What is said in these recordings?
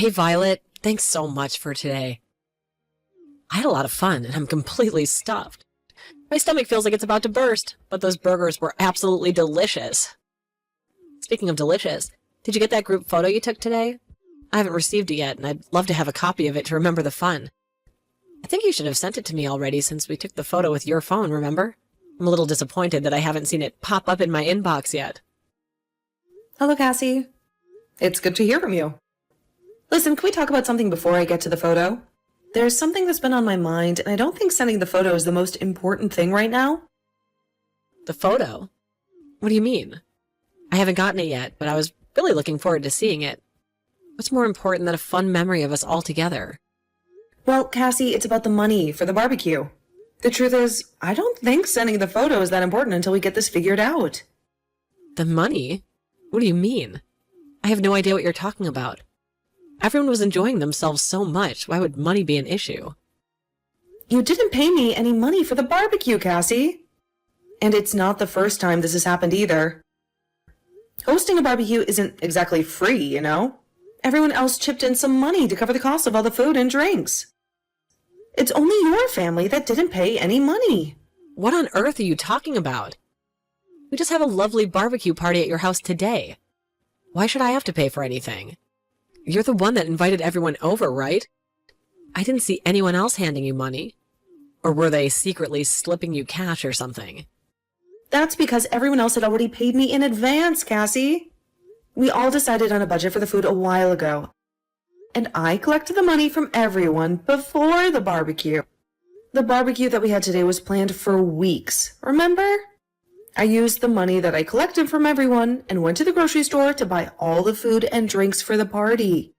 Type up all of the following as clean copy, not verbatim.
Hey, Violet, thanks so much for today. I had a lot of fun, and I'm completely stuffed. My stomach feels like it's about to burst, but those burgers were absolutely delicious. Speaking of delicious, did you get that group photo you took today? I haven't received it yet, and I'd love to have a copy of it to remember the fun. I think you should have sent it to me already since we took the photo with your phone, remember? I'm a little disappointed that I haven't seen it pop up in my inbox yet. Hello, Cassie. It's good to hear from you. Listen, can we talk about something before I get to the photo? There's something that's been on my mind, and I don't think sending the photo is the most important thing right now. The photo? What do you mean? I haven't gotten it yet, but I was really looking forward to seeing it. What's more important than a fun memory of us all together? Well, Cassie, it's about the money for the barbecue. The truth is, I don't think sending the photo is that important until we get this figured out. The money? What do you mean? I have no idea what you're talking about. Everyone was enjoying themselves so much. Why would money be an issue? You didn't pay me any money for the barbecue, Cassie. And it's not the first time this has happened either. Hosting a barbecue isn't exactly free, you know? Everyone else chipped in some money to cover the cost of all the food and drinks. It's only your family that didn't pay any money. What on earth are you talking about? We just have a lovely barbecue party at your house today. Why should I have to pay for anything? You're the one that invited everyone over, right? I didn't see anyone else handing you money. Or were they secretly slipping you cash or something? That's because everyone else had already paid me in advance, Cassie. We all decided on a budget for the food a while ago. And I collected the money from everyone before the barbecue. The barbecue that we had today was planned for weeks, remember? I used the money that I collected from everyone and went to the grocery store to buy all the food and drinks for the party.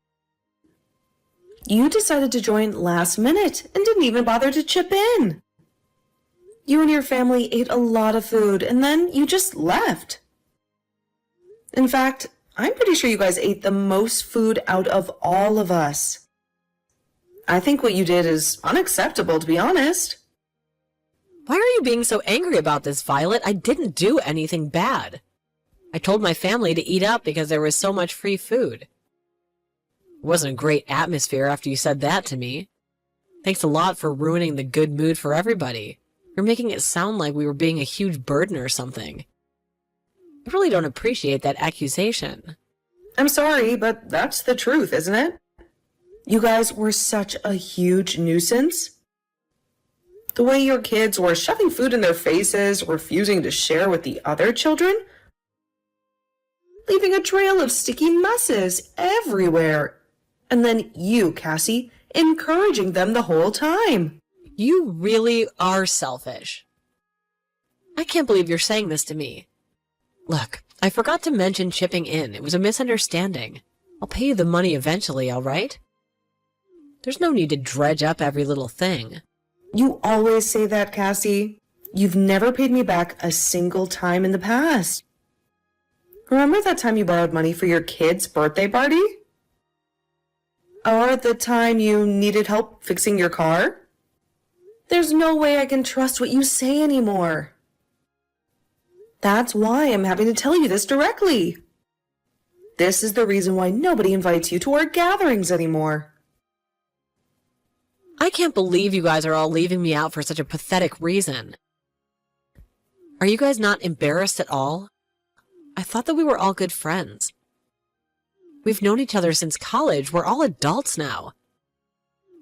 You decided to join last minute and didn't even bother to chip in. You and your family ate a lot of food and then you just left. In fact, I'm pretty sure you guys ate the most food out of all of us. I think what you did is unacceptable, to be honest. Why are you being so angry about this, Violet? I didn't do anything bad. I told my family to eat up because there was so much free food. It wasn't a great atmosphere after you said that to me. Thanks a lot for ruining the good mood for everybody. You're making it sound like we were being a huge burden or something. I really don't appreciate that accusation. I'm sorry, but that's the truth, isn't it? You guys were such a huge nuisance. The way your kids were shoving food in their faces, refusing to share with the other children, leaving a trail of sticky messes everywhere. And then you, Cassie, encouraging them the whole time. You really are selfish. I can't believe you're saying this to me. Look, I forgot to mention chipping in. It was a misunderstanding. I'll pay you the money eventually, all right? There's no need to dredge up every little thing. You always say that, Cassie. You've never paid me back a single time in the past. Remember that time you borrowed money for your kid's birthday party? Or the time you needed help fixing your car? There's no way I can trust what you say anymore. That's why I'm having to tell you this directly. This is the reason why nobody invites you to our gatherings anymore. I can't believe you guys are all leaving me out for such a pathetic reason. Are you guys not embarrassed at all? I thought that we were all good friends. We've known each other since college. We're all adults now.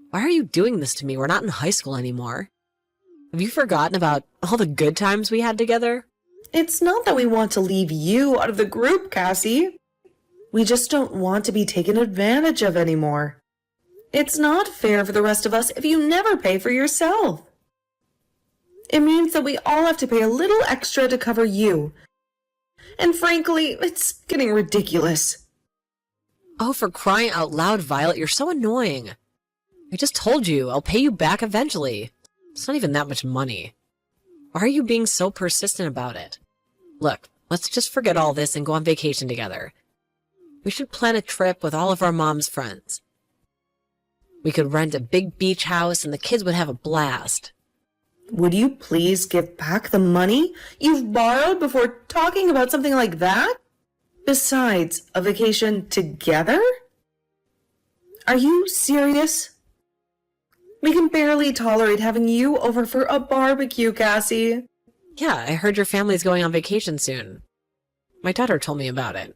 Why are you doing this to me? We're not in high school anymore. Have you forgotten about all the good times we had together? It's not that we want to leave you out of the group, Cassie. We just don't want to be taken advantage of anymore. It's not fair for the rest of us if you never pay for yourself. It means that we all have to pay a little extra to cover you. And frankly, it's getting ridiculous. Oh, for crying out loud, Violet, you're so annoying. I just told you, I'll pay you back eventually. It's not even that much money. Why are you being so persistent about it? Look, let's just forget all this and go on vacation together. We should plan a trip with all of our mom's friends. We could rent a big beach house and the kids would have a blast. Would you please give back the money you've borrowed before talking about something like that? Besides, a vacation together? Are you serious? We can barely tolerate having you over for a barbecue, Cassie. Yeah, I heard your family's going on vacation soon. My daughter told me about it.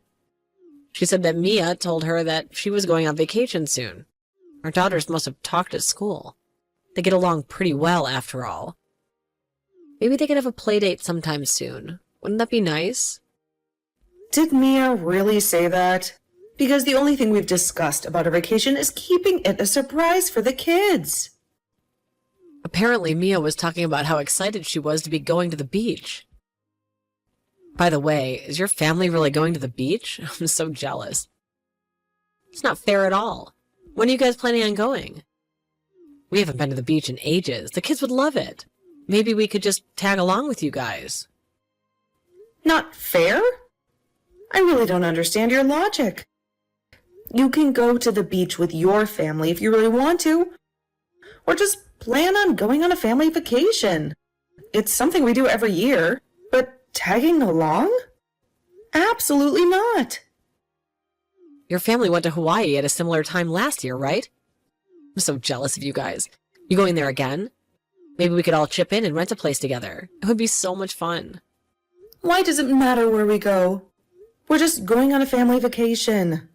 She said that Mia told her that she was going on vacation soon. Our daughters must have talked at school. They get along pretty well, after all. Maybe they could have a play date sometime soon. Wouldn't that be nice? Did Mia really say that? Because the only thing we've discussed about our vacation is keeping it a surprise for the kids. Apparently, Mia was talking about how excited she was to be going to the beach. By the way, is your family really going to the beach? I'm so jealous. It's not fair at all. When are you guys planning on going? We haven't been to the beach in ages. The kids would love it. Maybe we could just tag along with you guys. Not fair? I really don't understand your logic. You can go to the beach with your family if you really want to, or just plan on going on a family vacation. It's something we do every year, but tagging along? Absolutely not. Your family went to Hawaii at a similar time last year, right? I'm so jealous of you guys. You going there again? Maybe we could all chip in and rent a place together. It would be so much fun. Why does it matter where we go? We're just going on a family vacation.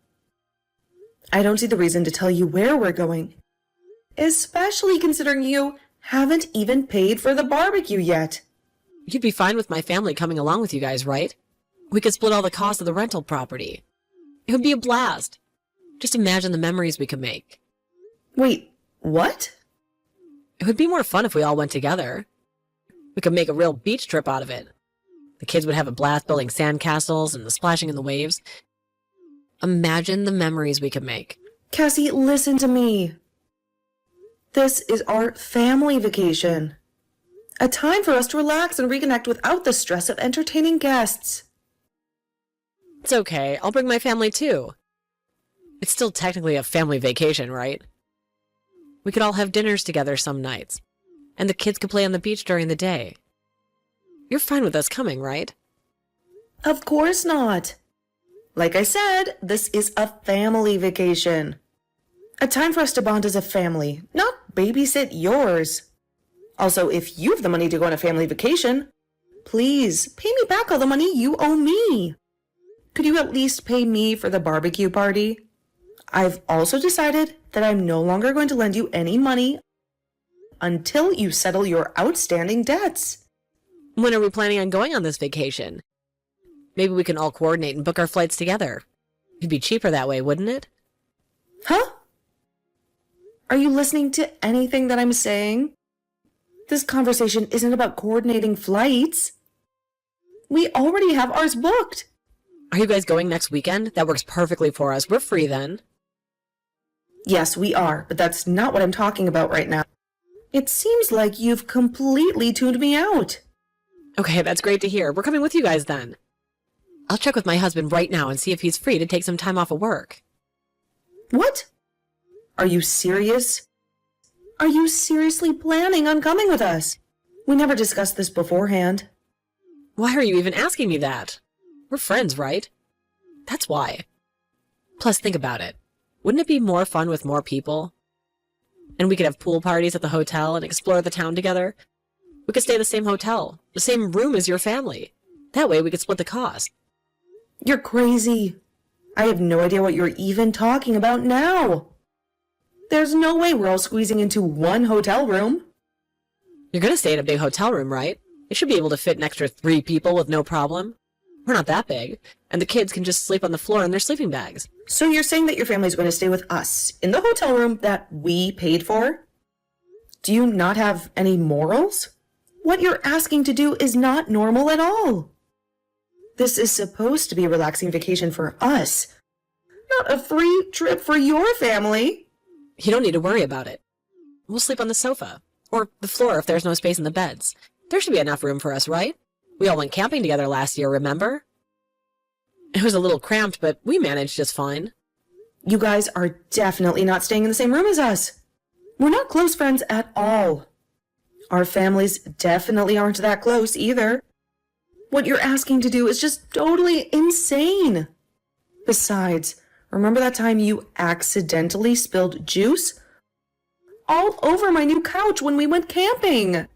I don't see the reason to tell you where we're going, especially considering you haven't even paid for the barbecue yet. You'd be fine with my family coming along with you guys, right? We could split all the cost of the rental property. It would be a blast. Just imagine the memories we could make. Wait, what? It would be more fun if we all went together. We could make a real beach trip out of it. The kids would have a blast building sandcastles and the splashing in the waves. Imagine the memories we could make. Cassie, listen to me. This is our family vacation. A time for us to relax and reconnect without the stress of entertaining guests. It's okay. I'll bring my family too. It's still technically a family vacation, right? We could all have dinners together some nights, and the kids could play on the beach during the day. You're fine with us coming, right? Of course not. Like I said, this is a family vacation. A time for us to bond as a family, not babysit yours. Also, if you have the money to go on a family vacation, please pay me back all the money you owe me. Could you at least pay me for the barbecue party? I've also decided that I'm no longer going to lend you any money until you settle your outstanding debts. When are we planning on going on this vacation? Maybe we can all coordinate and book our flights together. It'd be cheaper that way, wouldn't it? Huh? Are you listening to anything that I'm saying? This conversation isn't about coordinating flights. We already have ours booked. Are you guys going next weekend? That works perfectly for us. We're free then. Yes, we are, but that's not what I'm talking about right now. It seems like you've completely tuned me out. Okay, that's great to hear. We're coming with you guys then. I'll check with my husband right now and see if he's free to take some time off of work. What? Are you serious? Are you seriously planning on coming with us? We never discussed this beforehand. Why are you even asking me that? We're friends, right? That's why. Plus, think about it. Wouldn't it be more fun with more people? And we could have pool parties at the hotel and explore the town together. We could stay in the same hotel, the same room as your family. That way we could split the cost. You're crazy. I have no idea what you're even talking about now. There's no way we're all squeezing into one hotel room. You're going to stay in a big hotel room, right? It should be able to fit an extra 3 people with no problem. We're not that big, and the kids can just sleep on the floor in their sleeping bags. So you're saying that your family's going to stay with us in the hotel room that we paid for? Do you not have any morals? What you're asking to do is not normal at all. This is supposed to be a relaxing vacation for us, not a free trip for your family. You don't need to worry about it. We'll sleep on the sofa, or the floor if there's no space in the beds. There should be enough room for us, right? We all went camping together last year, remember? It was a little cramped, but we managed just fine. You guys are definitely not staying in the same room as us. We're not close friends at all. Our families definitely aren't that close either. What you're asking to do is just totally insane. Besides, Remember that time you accidentally spilled juice all over my new couch when we went camping?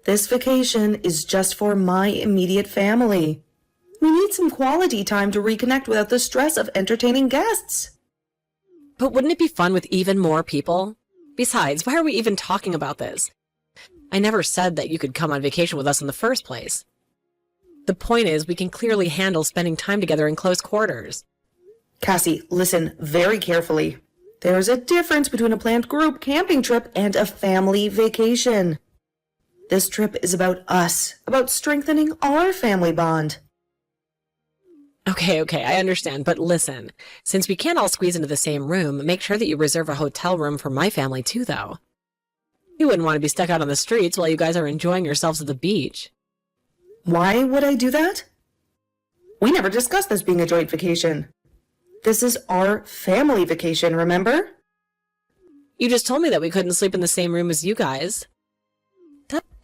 This vacation is just for my immediate family. We need some quality time to reconnect without the stress of entertaining guests. But wouldn't it be fun with even more people? Besides, why are we even talking about this? I never said that you could come on vacation with us in the first place. The point is, we can clearly handle spending time together in close quarters. Cassie, listen very carefully. There is a difference between a planned group camping trip and a family vacation. This trip is about us, about strengthening our family bond. Okay, I understand, but listen. Since we can't all squeeze into the same room, make sure that you reserve a hotel room for my family too, though. You wouldn't want to be stuck out on the streets while you guys are enjoying yourselves at the beach. Why would I do that? We never discussed this being a joint vacation. This is our family vacation, remember? You just told me that we couldn't sleep in the same room as you guys.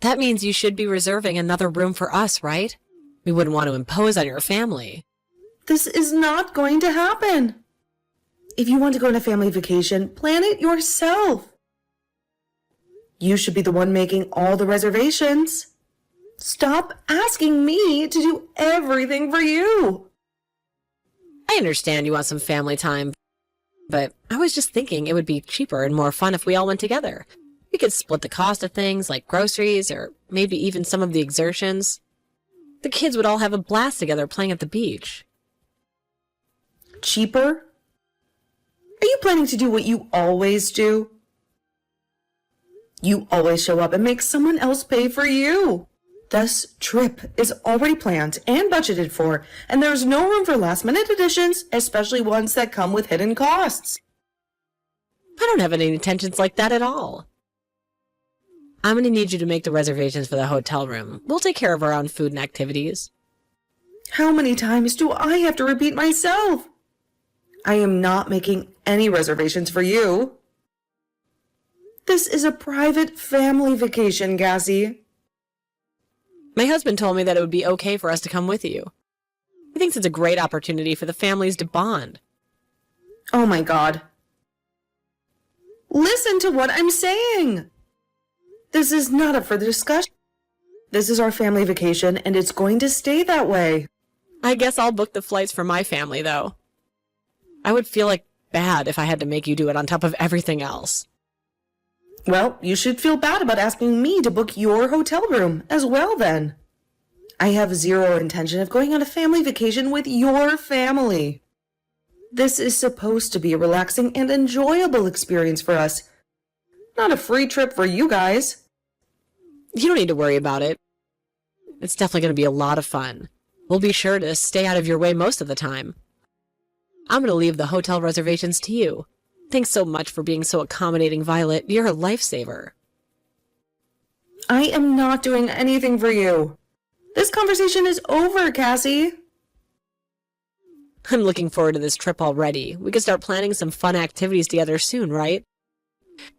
That means you should be reserving another room for us, right? We wouldn't want to impose on your family. This is not going to happen. If you want to go on a family vacation, plan it yourself. You should be the one making all the reservations. Stop asking me to do everything for you. I understand you want some family time, but I was just thinking it would be cheaper and more fun if we all went together. We could split the cost of things like groceries or maybe even some of the exertions. The kids would all have a blast together playing at the beach. Cheaper? Are you planning to do what you always do? You always show up and make someone else pay for you. This trip is already planned and budgeted for, and there's no room for last-minute additions, especially ones that come with hidden costs. I don't have any intentions like that at all. I'm going to need you to make the reservations for the hotel room. We'll take care of our own food and activities. How many times do I have to repeat myself? I am not making any reservations for you. This is a private family vacation, Cassie. My husband told me that it would be okay for us to come with you. He thinks it's a great opportunity for the families to bond. Oh my God. Listen to what I'm saying. This is not up for the discussion. This is our family vacation, and it's going to stay that way. I guess I'll book the flights for my family, though. I would feel like bad if I had to make you do it on top of everything else. Well, you should feel bad about asking me to book your hotel room as well, then. I have zero intention of going on a family vacation with your family. This is supposed to be a relaxing and enjoyable experience for us. Not a free trip for you guys. You don't need to worry about it. It's definitely going to be a lot of fun. We'll be sure to stay out of your way most of the time. I'm going to leave the hotel reservations to you. Thanks so much for being so accommodating, Violet. You're a lifesaver. I am not doing anything for you. This conversation is over, Cassie. I'm looking forward to this trip already. We can start planning some fun activities together soon, right?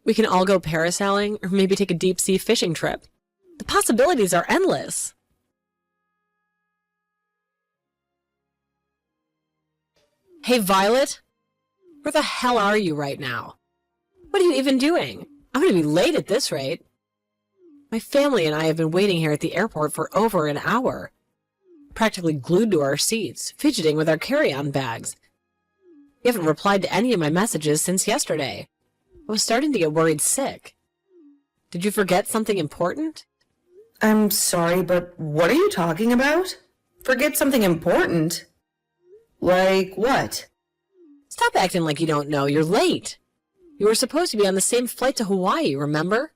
We can all go parasailing or maybe take a deep-sea fishing trip. The possibilities are endless. Hey, Violet? Where the hell are you right now? What are you even doing? I'm going to be late at this rate. My family and I have been waiting here at the airport for over an hour. Practically glued to our seats, fidgeting with our carry-on bags. You haven't replied to any of my messages since yesterday. I was starting to get worried sick. Did you forget something important? I'm sorry, but what are you talking about? Forget something important? Like what? Stop acting like you don't know. You're late. You were supposed to be on the same flight to Hawaii, remember?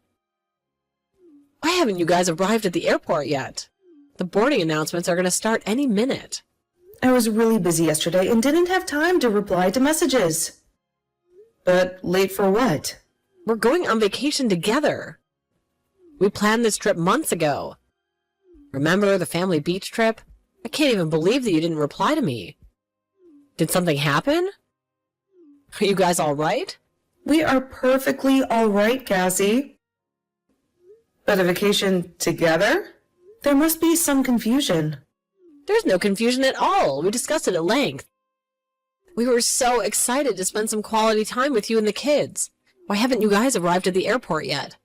Why haven't you guys arrived at the airport yet? The boarding announcements are going to start any minute. I was really busy yesterday and didn't have time to reply to messages. But late for what? We're going on vacation together. We planned this trip months ago. Remember the family beach trip? I can't even believe that you didn't reply to me. Did something happen? Are you guys all right? We are perfectly all right, Cassie. But a vacation together? There must be some confusion. There's no confusion at all. We discussed it at length. We were so excited to spend some quality time with you and the kids. Why haven't you guys arrived at the airport yet?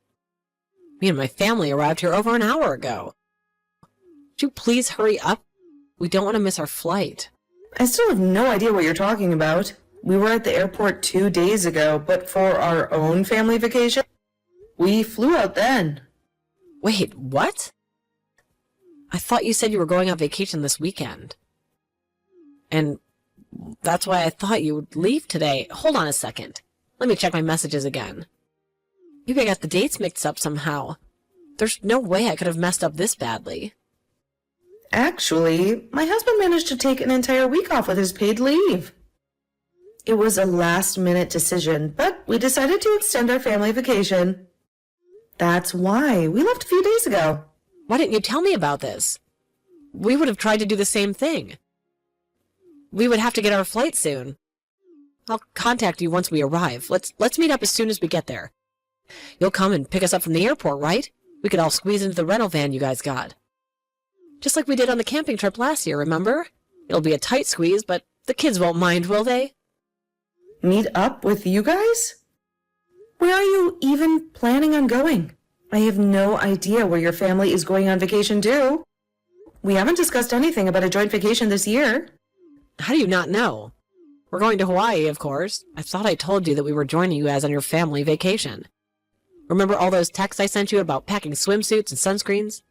Me and my family arrived here over an hour ago. Would you please hurry up? We don't want to miss our flight. I still have no idea what you're talking about. We were at the airport 2 days ago, but for our own family vacation, we flew out then. Wait, what? I thought you said you were going on vacation this weekend. And that's why I thought you would leave today. Hold on a second. Let me check my messages again. Maybe I got the dates mixed up somehow. There's no way I could have messed up this badly. Actually, my husband managed to take an entire week off with his paid leave. It was a last-minute decision, but we decided to extend our family vacation. That's why we left a few days ago. Why didn't you tell me about this? We would have tried to do the same thing. We would have to get our flight soon. I'll contact you once we arrive. Let's meet up as soon as we get there. You'll come and pick us up from the airport, right? We could all squeeze into the rental van you guys got. Just like we did on the camping trip last year, remember? It'll be a tight squeeze, but the kids won't mind, will they? Meet up with you guys? Where are you even planning on going? I have no idea where your family is going on vacation to. We haven't discussed anything about a joint vacation this year. How do you not know? We're going to Hawaii, of course. I thought I told you that we were joining you guys on your family vacation. Remember all those texts I sent you about packing swimsuits and sunscreens?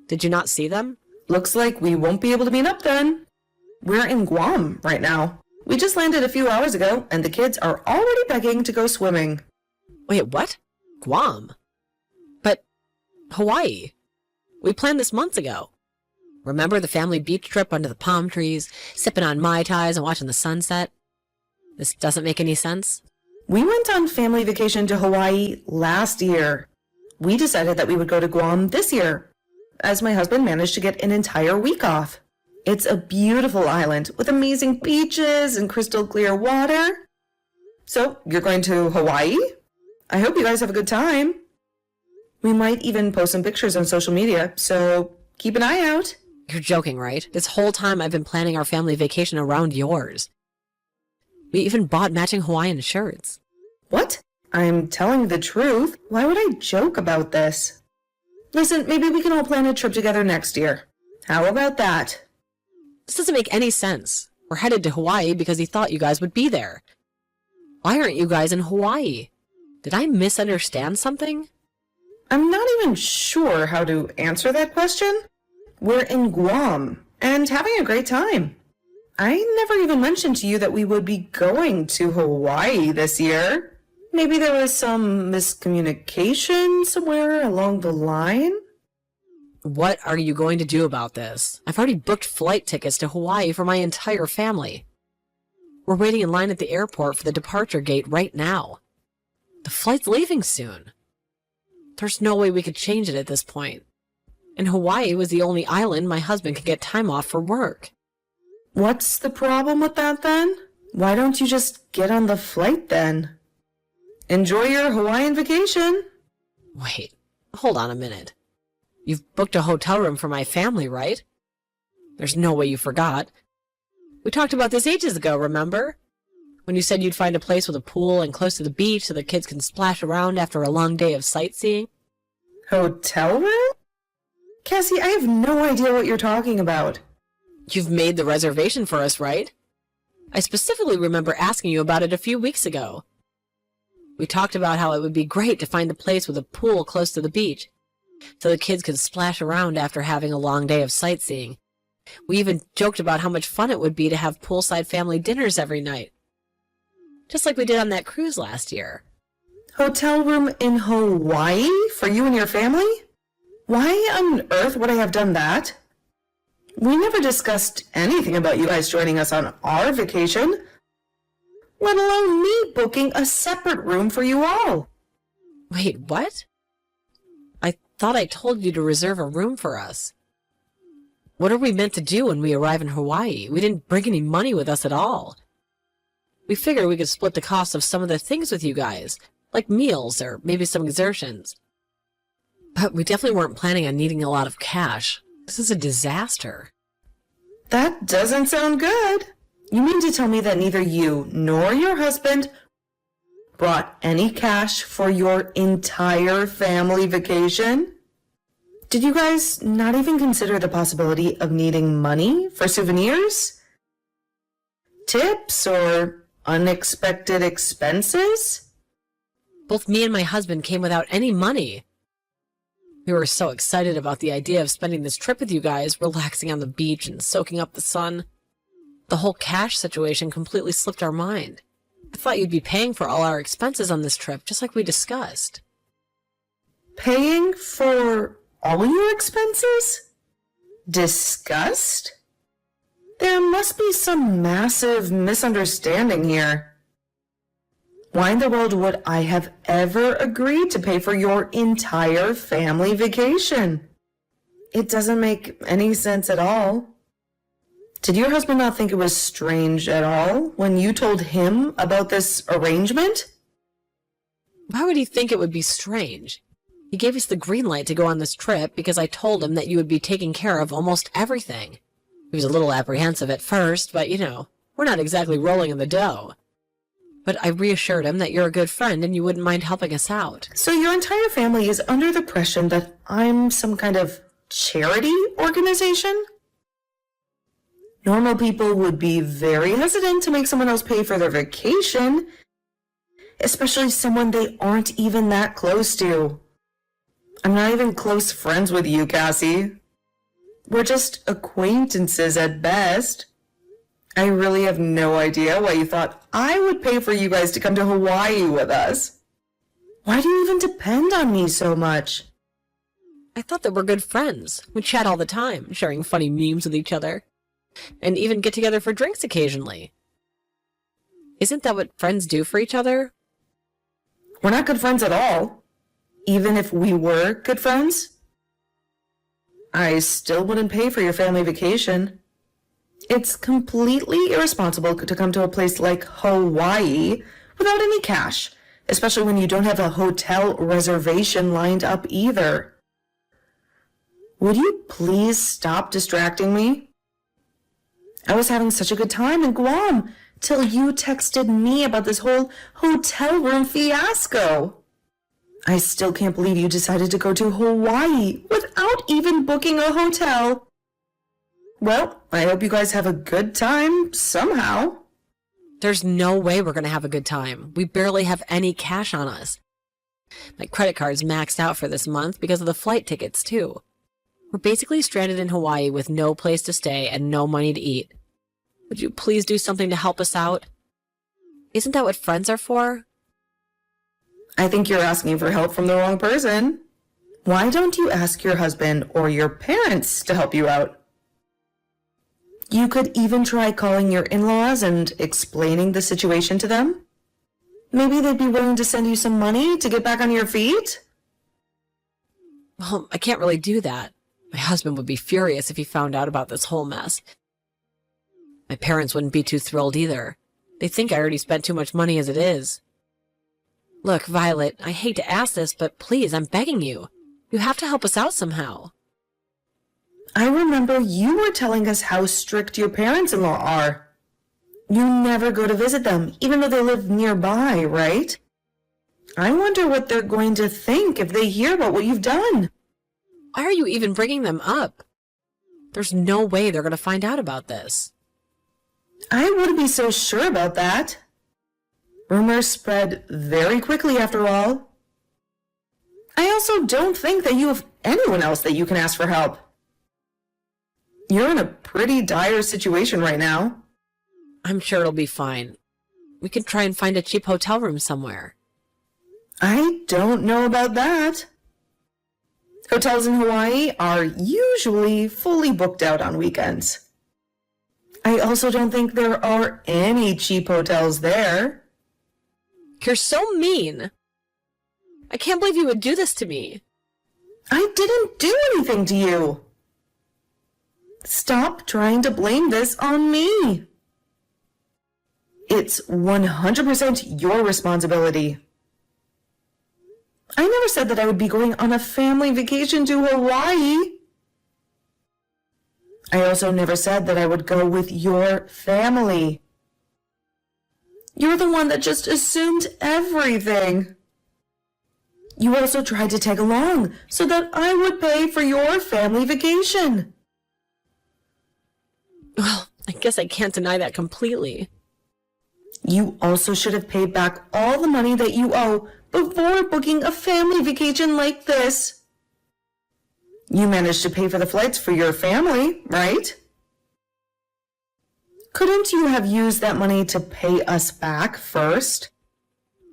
Did you not see them? Looks like we won't be able to meet up then. We're in Guam right now. We just landed a few hours ago, and the kids are already begging to go swimming. Wait, what? Guam? But Hawaii? We planned this months ago. Remember the family beach trip under the palm trees, sipping on Mai Tais and watching the sunset? This doesn't make any sense? We went on family vacation to Hawaii last year. We decided that we would go to Guam this year, as my husband managed to get an entire week off. It's a beautiful island with amazing beaches and crystal clear water. So, you're going to Hawaii? I hope you guys have a good time. We might even post some pictures on social media, so keep an eye out. You're joking, right? This whole time I've been planning our family vacation around yours. We even bought matching Hawaiian shirts. What? I'm telling the truth. Why would I joke about this? Listen, maybe we can all plan a trip together next year. How about that? This doesn't make any sense. We're headed to Hawaii because he thought you guys would be there. Why aren't you guys in Hawaii? Did I misunderstand something? I'm not even sure how to answer that question. We're in Guam and having a great time. I never even mentioned to you that we would be going to Hawaii this year. Maybe there was some miscommunication somewhere along the line? What are you going to do about this? I've already booked flight tickets to Hawaii for my entire family. We're waiting in line at the airport for the departure gate right now. The flight's leaving soon. There's no way we could change it at this point. And Hawaii was the only island my husband could get time off for work. What's the problem with that then? Why don't you just get on the flight then? Enjoy your Hawaiian vacation. Wait, hold on a minute. You've booked a hotel room for my family, right? There's no way you forgot. We talked about this ages ago, remember? When you said you'd find a place with a pool and close to the beach so the kids can splash around after a long day of sightseeing. Hotel room? Cassie, I have no idea what you're talking about. You've made the reservation for us, right? I specifically remember asking you about it a few weeks ago. We talked about how it would be great to find a place with a pool close to the beach, so the kids could splash around after having a long day of sightseeing. We even joked about how much fun it would be to have poolside family dinners every night. Just like we did on that cruise last year. Hotel room in Hawaii for you and your family? Why on earth would I have done that? We never discussed anything about you guys joining us on our vacation, let alone me booking a separate room for you all. Wait, what? I thought I told you to reserve a room for us. What are we meant to do when we arrive in Hawaii? We didn't bring any money with us at all. We figured we could split the cost of some of the things with you guys, like meals or maybe some exertions. But we definitely weren't planning on needing a lot of cash. This is a disaster. That doesn't sound good. You mean to tell me that neither you nor your husband brought any cash for your entire family vacation? Did you guys not even consider the possibility of needing money for souvenirs, tips, or unexpected expenses? Both me and my husband came without any money. We were so excited about the idea of spending this trip with you guys, relaxing on the beach and soaking up the sun. The whole cash situation completely slipped our mind. I thought you'd be paying for all our expenses on this trip, just like we discussed. Paying for all your expenses? Discussed? There must be some massive misunderstanding here. Why in the world would I have ever agreed to pay for your entire family vacation? It doesn't make any sense at all. Did your husband not think it was strange at all when you told him about this arrangement? Why would he think it would be strange? He gave us the green light to go on this trip because I told him that you would be taking care of almost everything. He was a little apprehensive at first, but we're not exactly rolling in the dough. But I reassured him that you're a good friend and you wouldn't mind helping us out. So your entire family is under the impression that I'm some kind of charity organization? Normal people would be very hesitant to make someone else pay for their vacation, especially someone they aren't even that close to. I'm not even close friends with you, Cassie. We're just acquaintances at best. I really have no idea why you thought I would pay for you guys to come to Hawaii with us. Why do you even depend on me so much? I thought that we're good friends. We chat all the time, sharing funny memes with each other. And even get together for drinks occasionally. Isn't that what friends do for each other? We're not good friends at all. Even if we were good friends, I still wouldn't pay for your family vacation. It's completely irresponsible to come to a place like Hawaii without any cash, especially when you don't have a hotel reservation lined up either. Would you please stop distracting me? I was having such a good time in Guam till you texted me about this whole hotel room fiasco. I still can't believe you decided to go to Hawaii without even booking a hotel. Well, I hope you guys have a good time somehow. There's no way we're going to have a good time. We barely have any cash on us. My credit card's maxed out for this month because of the flight tickets, too. We're basically stranded in Hawaii with no place to stay and no money to eat. Would you please do something to help us out? Isn't that what friends are for? I think you're asking for help from the wrong person. Why don't you ask your husband or your parents to help you out? You could even try calling your in-laws and explaining the situation to them. Maybe they'd be willing to send you some money to get back on your feet. Well, I can't really do that. My husband would be furious if he found out about this whole mess. My parents wouldn't be too thrilled either. They think I already spent too much money as it is. Look, Violet, I hate to ask this, but please, I'm begging you. You have to help us out somehow. I remember you were telling us how strict your parents-in-law are. You never go to visit them, even though they live nearby, right? I wonder what they're going to think if they hear about what you've done. Why are you even bringing them up? There's no way they're going to find out about this. I wouldn't be so sure about that. Rumors spread very quickly after all. I also don't think that you have anyone else that you can ask for help. You're in a pretty dire situation right now. I'm sure it'll be fine. We can try and find a cheap hotel room somewhere. I don't know about that. Hotels in Hawaii are usually fully booked out on weekends. I also don't think there are any cheap hotels there. You're so mean. I can't believe you would do this to me. I didn't do anything to you. Stop trying to blame this on me. It's 100% your responsibility. I never said that I would be going on a family vacation to Hawaii. I also never said that I would go with your family. You're the one that just assumed everything. You also tried to tag along so that I would pay for your family vacation. Well, I guess I can't deny that completely. You also should have paid back all the money that you owe before booking a family vacation like this. You managed to pay for the flights for your family, right? Couldn't you have used that money to pay us back first?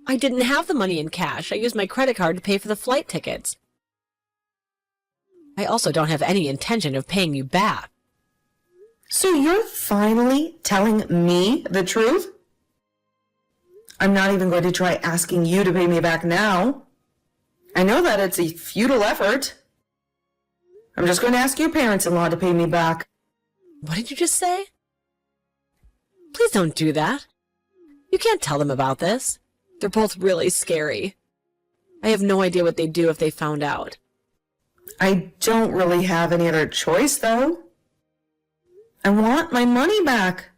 I didn't have the money in cash. I used my credit card to pay for the flight tickets. I also don't have any intention of paying you back. So you're finally telling me the truth? I'm not even going to try asking you to pay me back now. I know that it's a futile effort. I'm just going to ask your parents-in-law to pay me back. What did you just say? Please don't do that. You can't tell them about this. They're both really scary. I have no idea what they'd do if they found out. I don't really have any other choice, though. I want my money back.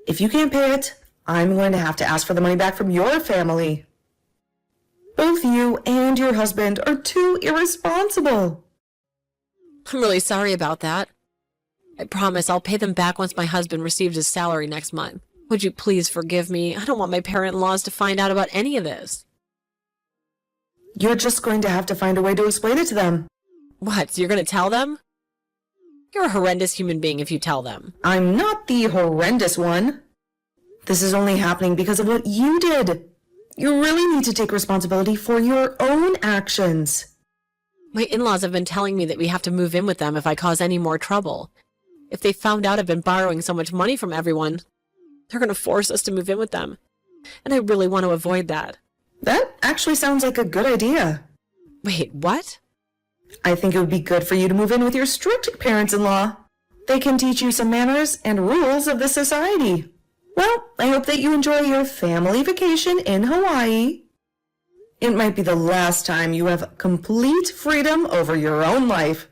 If you can't pay it, I'm going to have to ask for the money back from your family. Both you and your husband are too irresponsible. I'm really sorry about that. I promise I'll pay them back once my husband receives his salary next month. Would you please forgive me? I don't want my parent-in-laws to find out about any of this. You're just going to have to find a way to explain it to them. What, you're going to tell them? You're a horrendous human being if you tell them. I'm not the horrendous one. This is only happening because of what you did. You really need to take responsibility for your own actions. My in-laws have been telling me that we have to move in with them if I cause any more trouble. If they found out I've been borrowing so much money from everyone, they're going to force us to move in with them. And I really want to avoid that. That actually sounds like a good idea. Wait, what? I think it would be good for you to move in with your strict parents-in-law. They can teach you some manners and rules of the society. Well, I hope that you enjoy your family vacation in Hawaii. It might be the last time you have complete freedom over your own life.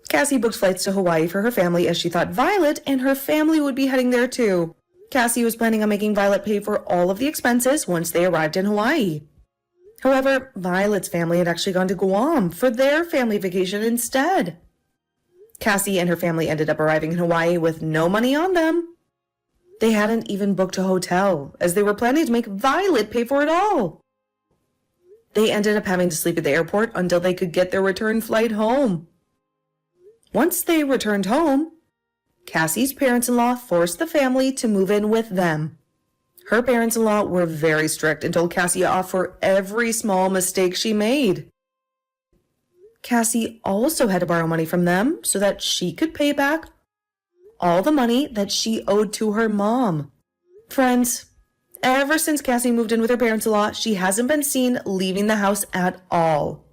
Cassie booked flights to Hawaii for her family as she thought Violet and her family would be heading there too. Cassie was planning on making Violet pay for all of the expenses once they arrived in Hawaii. However, Violet's family had actually gone to Guam for their family vacation instead. Cassie and her family ended up arriving in Hawaii with no money on them. They hadn't even booked a hotel, as they were planning to make Violet pay for it all. They ended up having to sleep at the airport until they could get their return flight home. Once they returned home, Cassie's parents-in-law forced the family to move in with them. Her parents-in-law were very strict and told Cassie off for every small mistake she made. Cassie also had to borrow money from them so that she could pay back all the money that she owed to her mom. Friends, ever since Cassie moved in with her parents-in-law, she hasn't been seen leaving the house at all.